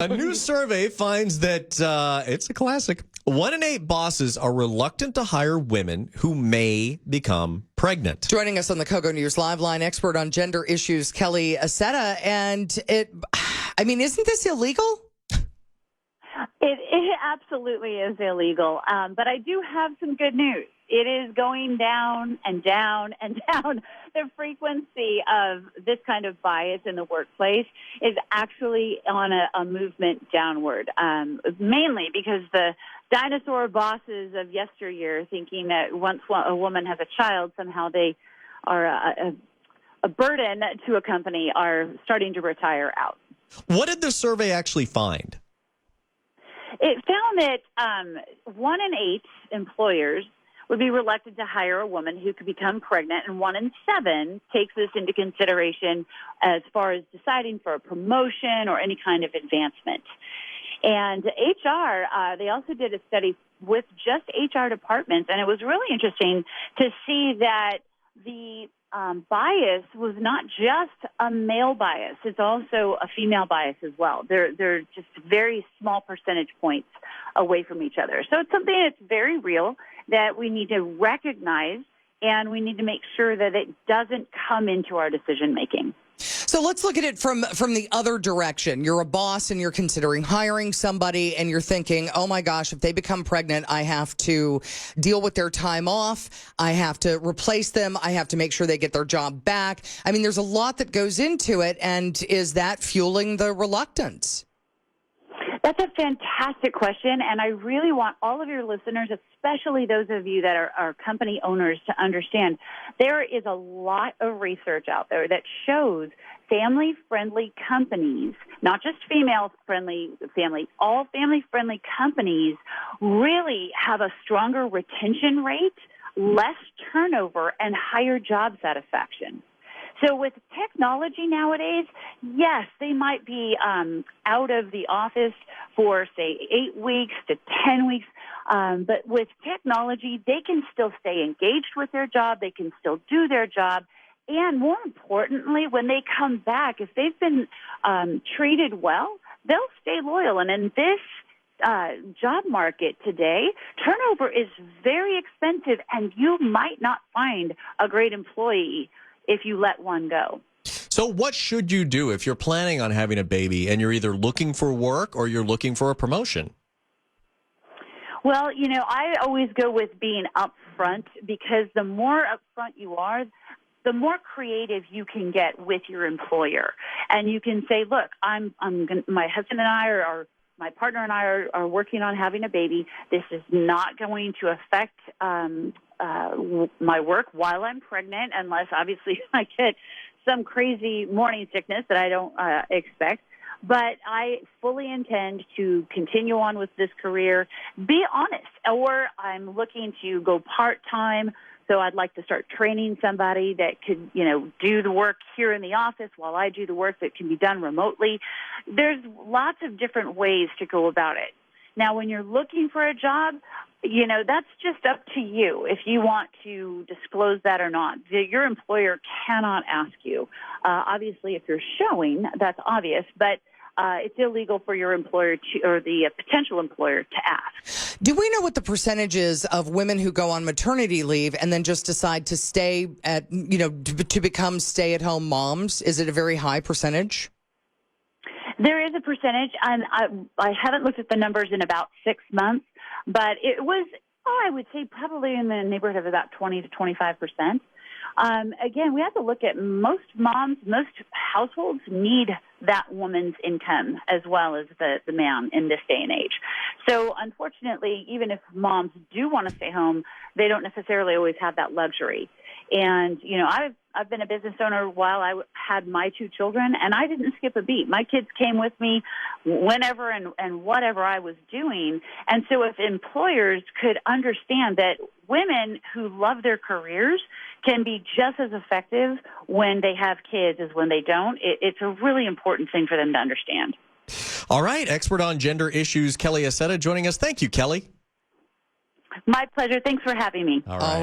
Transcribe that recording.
A new survey finds that it's a classic. 1 in 8 bosses are reluctant to hire women who may become pregnant. Joining us on the KOGO News Live Line, expert on gender issues, Kelly Accetta. And isn't this illegal? It absolutely is illegal. But I do have some good news. It is going down and down and down. The frequency of this kind of bias in the workplace is actually on a movement downward, mainly because the dinosaur bosses of yesteryear thinking that once a woman has a child, somehow they are a burden to a company, are starting to retire out. What did the survey actually find? It found that 1 in 8 employers would be reluctant to hire a woman who could become pregnant, and 1 in 7 takes this into consideration as far as deciding for a promotion or any kind of advancement. And HR, they also did a study with just HR departments, and it was really interesting to see that the bias was not just a male bias. It's also a female bias as well. They're just very small percentage points away from each other. So it's something that's very real that we need to recognize, and we need to make sure that it doesn't come into our decision making. So let's look at it from the other direction. You're a boss and you're considering hiring somebody and you're thinking, oh my gosh, if they become pregnant, I have to deal with their time off. I have to replace them. I have to make sure they get their job back. I mean, there's a lot that goes into it. And is that fueling the reluctance? That's a fantastic question, and I really want all of your listeners, especially those of you that are company owners, to understand there is a lot of research out there that shows family-friendly companies, not just female-friendly family, all family-friendly companies really have a stronger retention rate, less turnover, and higher job satisfaction. So with technology nowadays, yes, they might be out of the office for, say, 8 weeks to 10 weeks. But with technology, they can still stay engaged with their job. They can still do their job. And more importantly, when they come back, if they've been treated well, they'll stay loyal. And in this job market today, turnover is very expensive, and you might not find a great employee if you let one go. So what should you do if you're planning on having a baby and you're either looking for work or you're looking for a promotion? Well, I always go with being upfront, because the more upfront you are, the more creative you can get with your employer. And you can say, look, my husband and I my partner and I are working on having a baby. This is not going to affect my work while I'm pregnant, unless obviously I get some crazy morning sickness that I don't expect. But I fully intend to continue on with this career. Be honest. Or I'm looking to go part-time. So I'd like to start training somebody that could, do the work here in the office while I do the work that can be done remotely. There's lots of different ways to go about it. Now, when you're looking for a job, that's just up to you if you want to disclose that or not. Your employer cannot ask you. Obviously, if you're showing, that's obvious, but it's illegal for your employer or the potential employer to ask. Do we know what the percentage is of women who go on maternity leave and then just decide to stay to become stay-at-home moms? Is it a very high percentage? There is a percentage, and I haven't looked at the numbers in about 6 months, but it was, I would say probably in the neighborhood of about 20 to 25%. Again, we have to look at most households need that woman's income as well as the man in this day and age. So unfortunately, even if moms do want to stay home, they don't necessarily always have that luxury. And, I've been a business owner while I had my 2 children, and I didn't skip a beat. My kids came with me whenever and whatever I was doing. And so if employers could understand that women who love their careers can be just as effective when they have kids as when they don't, it's a really important thing for them to understand. All right. Expert on gender issues, Kelly Accetta, joining us. Thank you, Kelly. My pleasure. Thanks for having me. All right.